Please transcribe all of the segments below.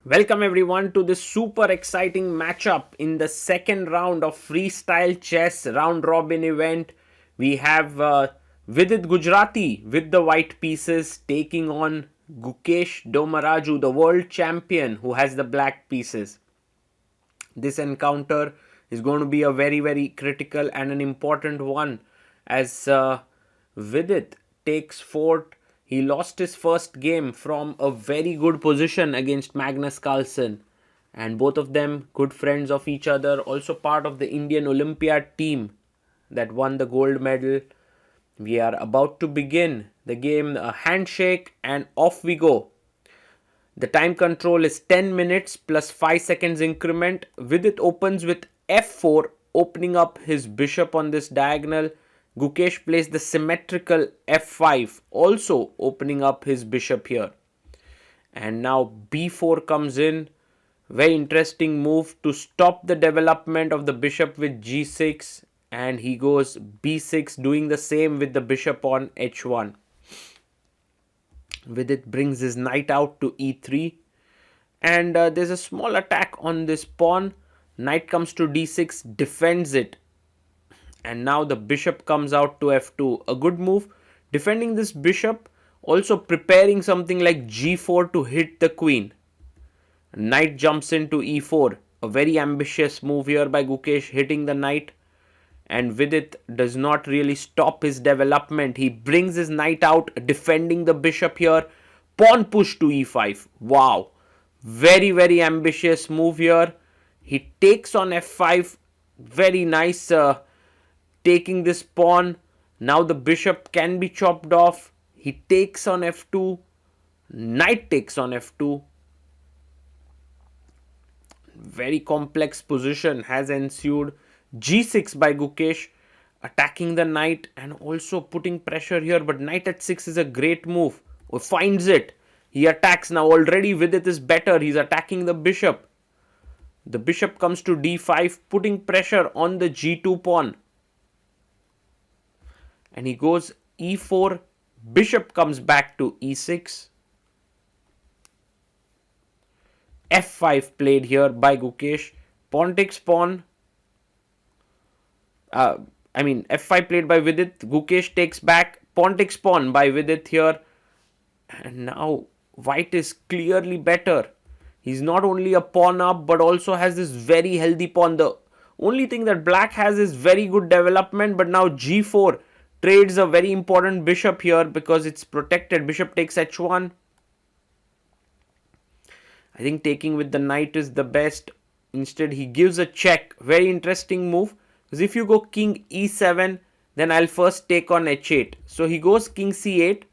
Welcome everyone to this super exciting matchup in the second round of Freestyle Chess round robin event. We have Vidit Gujrathi with the white pieces taking on Gukesh Domaraju, the world champion, who has the black pieces. This encounter is going to be a very critical and an important one as Vidit takes fort. He lost his first game from a very good position against Magnus Carlsen, and both of them good friends of each other, also part of the Indian Olympiad team that won the gold medal. We are about to begin the game, a handshake, and off we go. The time control is 10 minutes plus 5 seconds increment. Vidit opens with f4, opening up his bishop on this diagonal. Gukesh plays the symmetrical f5, also opening up his bishop here. And now b4 comes in. Very interesting move to stop the development of the bishop with g6. And he goes b6, doing the same with the bishop on h1. Vidit brings his knight out to e3, and there's a small attack on this pawn. Knight comes to d6, defends it, and now the bishop comes out to f2. A good move defending this bishop, also preparing something like g4 to hit the queen. Knight jumps into e4, a very ambitious move here by Gukesh, hitting the knight. And Vidit does not really stop his development. He brings his knight out, defending the bishop here. Pawn push to e5. Wow. Very ambitious move here. He takes on f5. Very nice taking this pawn. Now the bishop can be chopped off. He takes on f2. Knight takes on f2. Very complex position has ensued. g6 by Gukesh, attacking the knight and also putting pressure here, but knight at 6 is a great move. Finds it. He attacks now. Already Vidit is better. He's attacking the bishop. The bishop comes to d5, putting pressure on the g2 pawn. And he goes e4. Bishop comes back to e6. f5 played here by Gukesh. Pawn takes pawn. f5 played by Vidit. Gukesh takes back. Pawn takes pawn by Vidit here. And now white is clearly better. He's not only a pawn up, but also has this very healthy pawn. The only thing that black has is very good development, but now g4 trades a very important bishop here because it's protected. Bishop takes h1. I think taking with the knight is the best. Instead, he gives a check. Very interesting move. Because if you go king e7, then I'll first take on h8. So he goes king c8,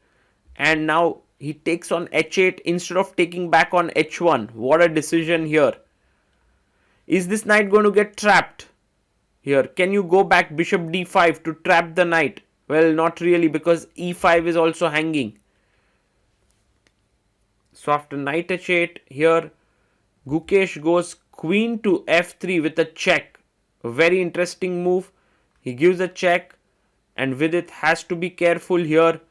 and now he takes on h8 instead of taking back on h1. What a decision here. Is this knight going to get trapped here? Can you go back bishop d5 to trap the knight? Well, not really, because e5 is also hanging. So after knight h8 here, Gukesh goes queen to f3 with a check. A very interesting move. He gives a check, and Vidit has to be careful here.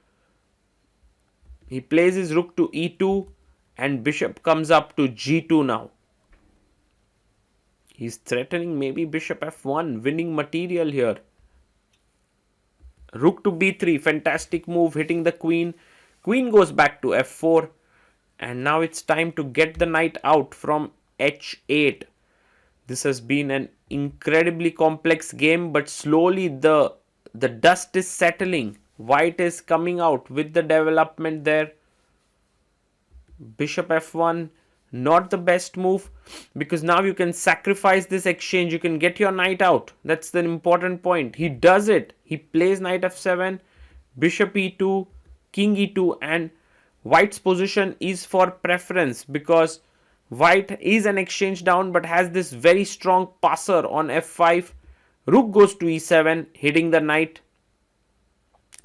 He plays his rook to e2, and bishop comes up to g2 now. He's threatening maybe bishop f1, winning material here. Rook to b3, fantastic move, hitting the queen. Queen goes back to f4, and now it's time to get the knight out from h8. This has been an incredibly complex game, but slowly the dust is settling. White is coming out with the development there. Bishop f1, not the best move, because now you can sacrifice this exchange. You can get your knight out. That's the important point. He does it. He plays knight f7, bishop e2, king e2, and white's position is for preference because white is an exchange down but has this very strong passer on f5. Rook goes to e7, hitting the knight.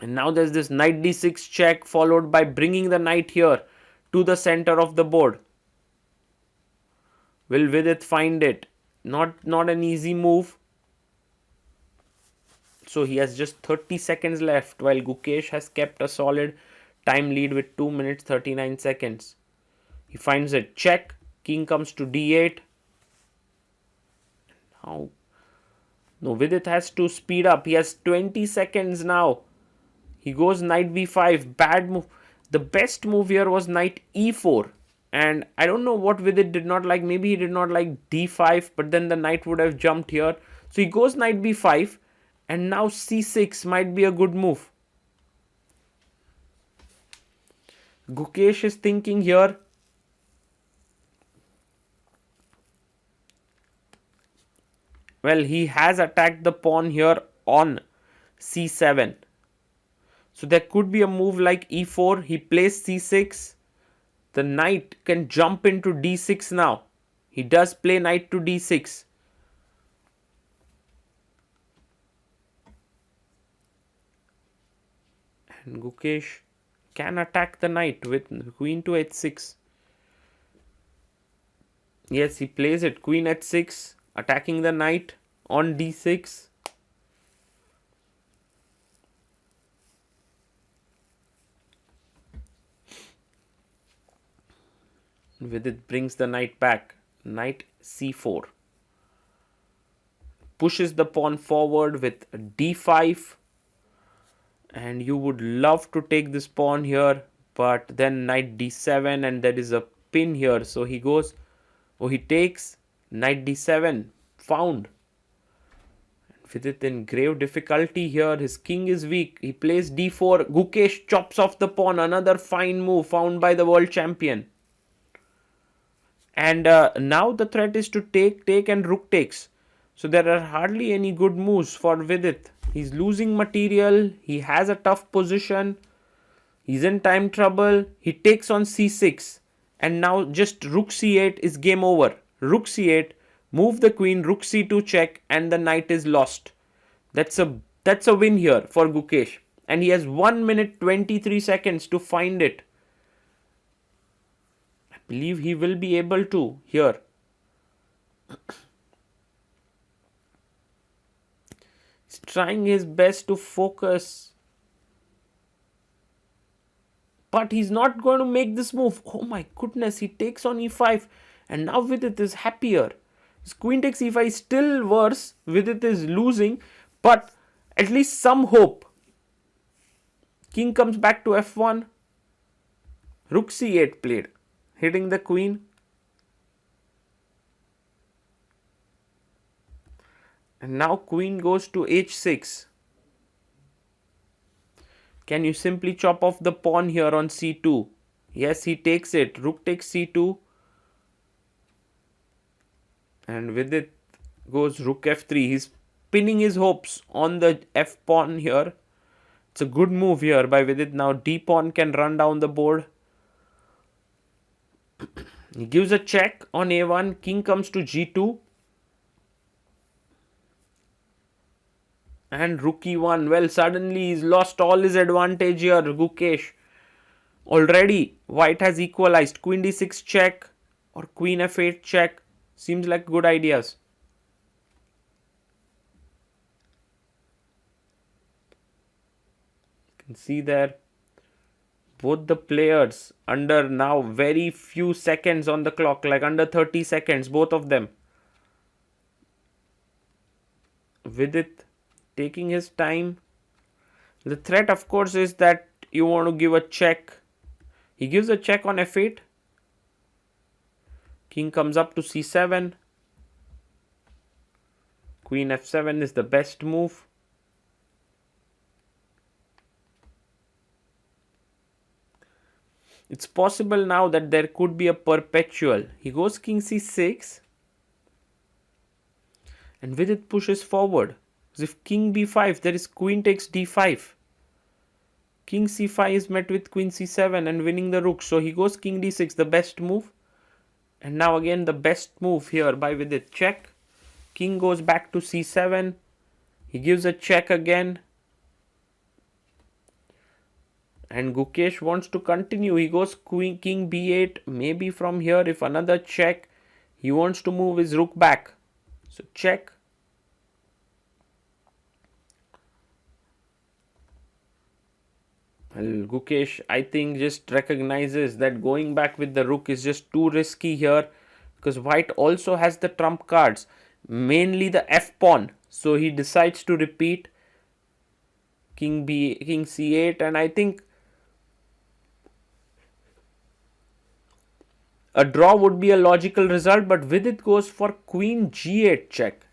And now there's this knight d6 check, followed by bringing the knight here to the center of the board. Will Vidit find it? Not an easy move. So he has just 30 seconds left, while Gukesh has kept a solid time lead with 2 minutes 39 seconds. He finds a check. King comes to d8. Now, no, Vidit has to speed up. He has 20 seconds now. He goes knight b5. Bad move. The best move here was knight e4. And I don't know what Vidit did not like. Maybe he did not like d5, but then the knight would have jumped here. So he goes knight b5. And now c6 might be a good move. Gukesh is thinking here. Well, he has attacked the pawn here on c7. So there could be a move like e4. He plays c6. The knight can jump into d6 now. He does play knight to d6. And Gukesh can attack the knight with queen to h6. Yes, he plays it. Queen h6. Attacking the knight on d6. Vidit brings the knight back. Knight c4. Pushes the pawn forward with d5. And you would love to take this pawn here. But then knight d7 and there is a pin here. So he goes, he takes knight d7. Found. Vidit in grave difficulty here. His king is weak. He plays d4. Gukesh chops off the pawn. Another fine move found by the world champion. And now the threat is to take and rook takes. So there are hardly any good moves for Vidit. He's losing material. He has a tough position. He's in time trouble. He takes on c6. And now just rook c8 is game over. Rook c8. Move the queen. Rook c2 check. And the knight is lost. That's a win here for Gukesh. And he has 1 minute 23 seconds to find it. Believe he will be able to here. He's trying his best to focus. But he's not going to make this move. Oh my goodness, he takes on e5. And now Vidit is happier. His queen takes e5 is still worse. Vidit is losing. But at least some hope. King comes back to f1. Rook c8 played. Hitting the queen. And now queen goes to h6. Can you simply chop off the pawn here on c2? Yes, he takes it. Rook takes c2. And with it goes rook f3. He's pinning his hopes on the f pawn here. It's a good move here by Vidit. Now d pawn can run down the board. He gives a check on a1. King comes to g2. And rook e1. Well, suddenly he's lost all his advantage here, Gukesh. Already, white has equalized. Queen d6 check or queen f8 check. Seems like good ideas. You can see there. Both the players under now very few seconds on the clock, like under 30 seconds, both of them. Vidit taking his time. The threat, of course, is that you want to give a check. He gives a check on f8. King comes up to c7. Queen f7 is the best move. It's possible now that there could be a perpetual. He goes king c6. And Vidit pushes forward. As if king b5, there is queen takes d5. King c5 is met with queen c7 and winning the rook. So he goes king d6, the best move. And now again the best move here by Vidit. Check. King goes back to c7. He gives a check again. And Gukesh wants to continue. He goes queen, king b8. Maybe from here, if another check, he wants to move his rook back. So check. Well, Gukesh, I think, just recognizes that going back with the rook is just too risky here. because white also has the trump cards, mainly the f pawn. So he decides to repeat king c8, and I think a draw would be a logical result, but Vidit goes for queen g8 check.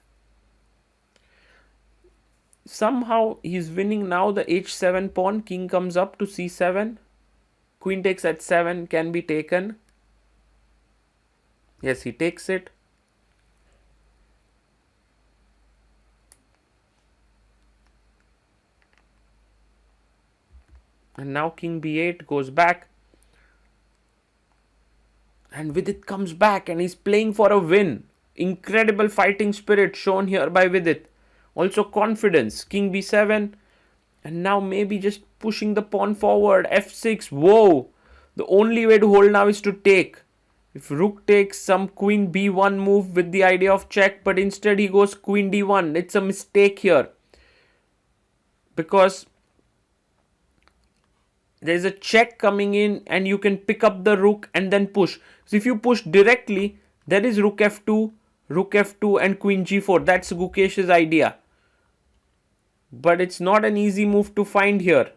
Somehow he's winning now the h7 pawn. King comes up to c7. Queen takes h7 can be taken. Yes, he takes it. And now king b8 goes back. And Vidit comes back and he's playing for a win. Incredible fighting spirit shown here by Vidit. Also confidence. King b7. And now maybe just pushing the pawn forward. f6. Whoa. The only way to hold now is to take. If rook takes some queen b1 move with the idea of check, but instead he goes queen d1. It's a mistake here. Because there's a check coming in and you can pick up the rook and then push. So if you push directly, there is rook f2 and queen g4. That's Gukesh's idea. But it's not an easy move to find here.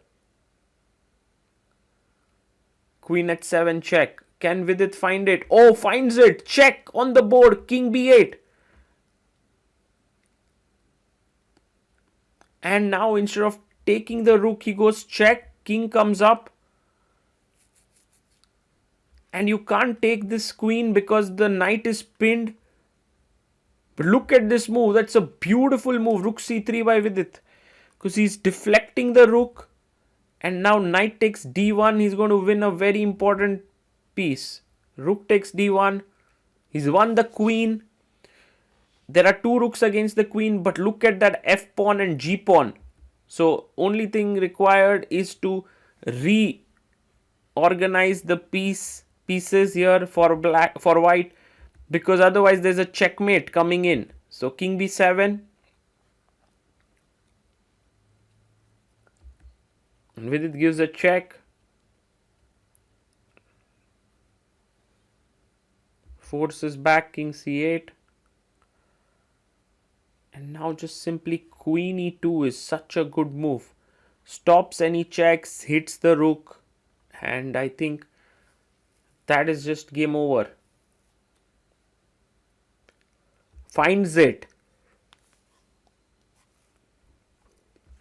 Queen h7 check. Can Vidit find it? Oh, finds it. Check on the board. King b8. And now instead of taking the rook, he goes check. King comes up. And you can't take this queen because the knight is pinned. But look at this move. That's a beautiful move. Rook c3 by Vidit. Because he's deflecting the rook. And now knight takes d1. He's going to win a very important piece. Rook takes d1. He's won the queen. There are two rooks against the queen. But look at that f pawn and g pawn. So only thing required is to reorganize the pieces here for white, because otherwise there's a checkmate coming in. So king b7. And Vidit gives a check. Forces back king c8. And now just simply queen e2 is such a good move. Stops any checks, hits the rook. And I think that is just game over. Finds it.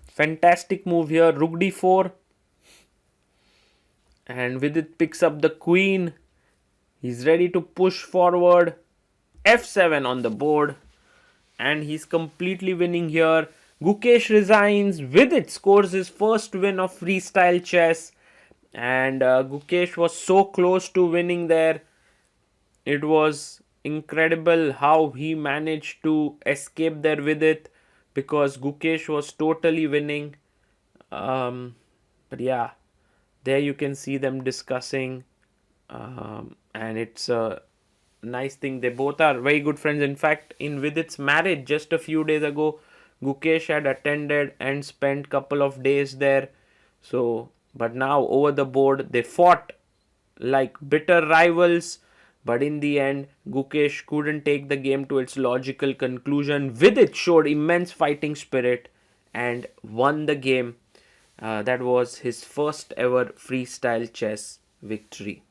Fantastic move here. Rook d4. And Vidit picks up the queen. He's ready to push forward. f7 on the board. And he's completely winning here. Gukesh resigns. Vidit scores his first win of freestyle chess. And Gukesh was so close to winning there. It was incredible how he managed to escape there with it, because Gukesh was totally winning. But yeah, there you can see them discussing. And it's a nice thing. They both are very good friends. In fact, in Vidit's marriage just a few days ago, Gukesh had attended and spent couple of days there. So, but now over the board, they fought like bitter rivals. But in the end, Gukesh couldn't take the game to its logical conclusion. Vidit showed immense fighting spirit and won the game. That was his first ever freestyle chess victory.